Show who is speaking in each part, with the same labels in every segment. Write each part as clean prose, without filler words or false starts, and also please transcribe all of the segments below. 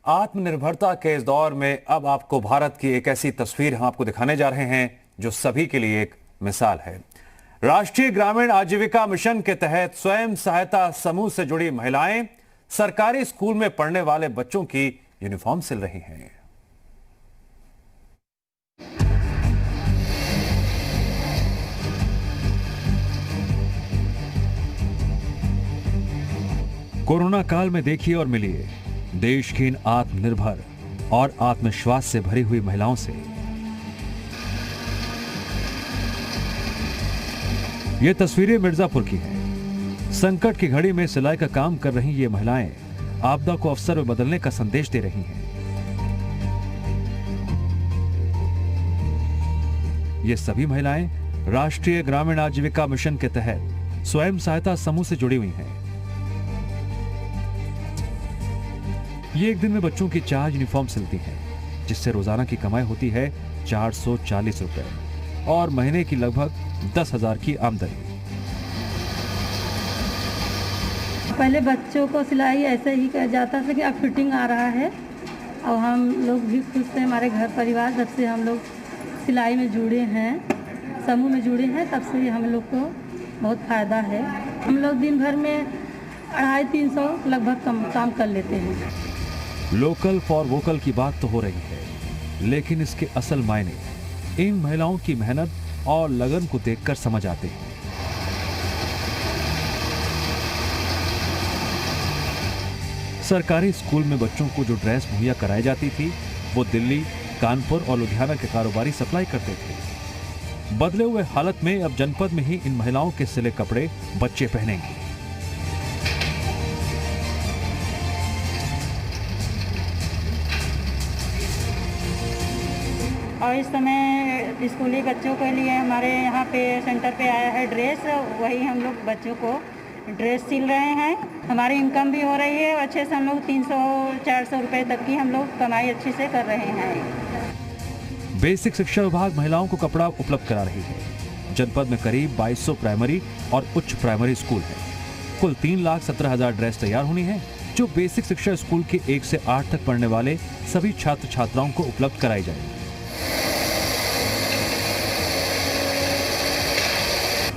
Speaker 1: आत्मनिर्भरता के इस दौर में अब आपको भारत की एक ऐसी तस्वीर हम आपको दिखाने जा रहे हैं जो सभी के लिए एक मिसाल है। राष्ट्रीय ग्रामीण आजीविका मिशन के तहत स्वयं सहायता समूह से जुड़ी महिलाएं सरकारी स्कूल में पढ़ने वाले बच्चों की यूनिफॉर्म सिल रही हैं। कोरोना काल में देखिए और मिलिए देश की इन आत्मनिर्भर और आत्मविश्वास से भरी हुई महिलाओं से। ये तस्वीरें मिर्जापुर की हैं। संकट की घड़ी में सिलाई का काम कर रही ये महिलाएं आपदा को अवसर में बदलने का संदेश दे रही हैं। ये सभी महिलाएं राष्ट्रीय ग्रामीण आजीविका मिशन के तहत स्वयं सहायता समूह से जुड़ी हुई हैं। ये एक दिन में बच्चों की 4 यूनिफॉर्म सिलती हैं, जिससे रोजाना की कमाई होती है 440 रुपए और महीने की लगभग 10,000 की आमदनी।
Speaker 2: पहले बच्चों को सिलाई ऐसे ही किया जाता था कि अब फिटिंग आ रहा है और हम लोग भी खुश थे। हमारे घर परिवार जब से हम लोग सिलाई में जुड़े हैं, समूह में जुड़े हैं, तब से हम लोग को बहुत फायदा है। हम लोग दिन भर में 250-300 लगभग काम कर लेते हैं।
Speaker 1: लोकल फॉर वोकल की बात तो हो रही है, लेकिन इसके असल मायने इन महिलाओं की मेहनत और लगन को देखकर समझ आते हैं। सरकारी स्कूल में बच्चों को जो ड्रेस मुहैया कराई जाती थी, वो दिल्ली, कानपुर और लुधियाना के कारोबारी सप्लाई करते थे। बदले हुए हालत में अब जनपद में ही इन महिलाओं के सिले कपड़े बच्चे पहनेंगे।
Speaker 2: और इस समय स्कूली बच्चों के लिए हमारे यहाँ पे सेंटर पे आया है ड्रेस, वही हम लोग बच्चों को ड्रेस सिल रहे हैं। हमारी इनकम भी हो रही है, अच्छे से हम लोग 300-400 रुपए तक की हम लोग कमाई अच्छे से कर रहे हैं।
Speaker 1: बेसिक शिक्षा विभाग महिलाओं को कपड़ा उपलब्ध करा रही है। जनपद में करीब 2200 प्राइमरी और उच्च प्राइमरी स्कूल है। कुल 3,17,000 ड्रेस तैयार होनी है, जो बेसिक शिक्षा स्कूल के 1 से 8 तक पढ़ने वाले सभी छात्र छात्राओं को उपलब्ध कराई जाएगी।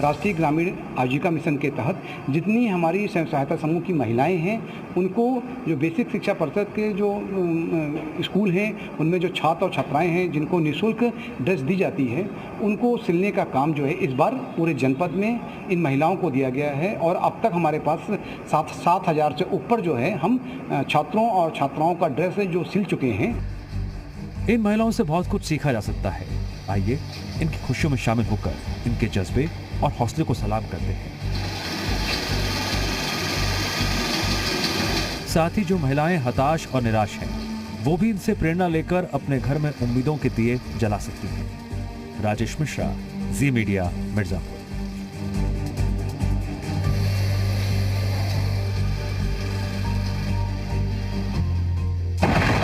Speaker 3: राष्ट्रीय ग्रामीण आजीविका मिशन के तहत जितनी हमारी स्वयं सहायता समूह की महिलाएं हैं, उनको जो बेसिक शिक्षा परिषद के जो स्कूल हैं, उनमें जो छात्र और छात्राएं हैं जिनको निःशुल्क ड्रेस दी जाती है, उनको सिलने का काम जो है इस बार पूरे जनपद में इन महिलाओं को दिया गया है। और अब तक हमारे पास 7,000 से ऊपर जो है हम छात्रों और छात्राओं का ड्रेस जो सिल चुके हैं।
Speaker 1: इन महिलाओं से बहुत कुछ सीखा जा सकता है। आइए इनकी खुशियों में शामिल होकर इनके जज्बे और हौसले को सलाम करते हैं। साथ ही जो महिलाएं हताश और निराश हैं, वो भी इनसे प्रेरणा लेकर अपने घर में उम्मीदों के दिए जला सकती हैं। राजेश मिश्रा, जी मीडिया, मिर्जापुर।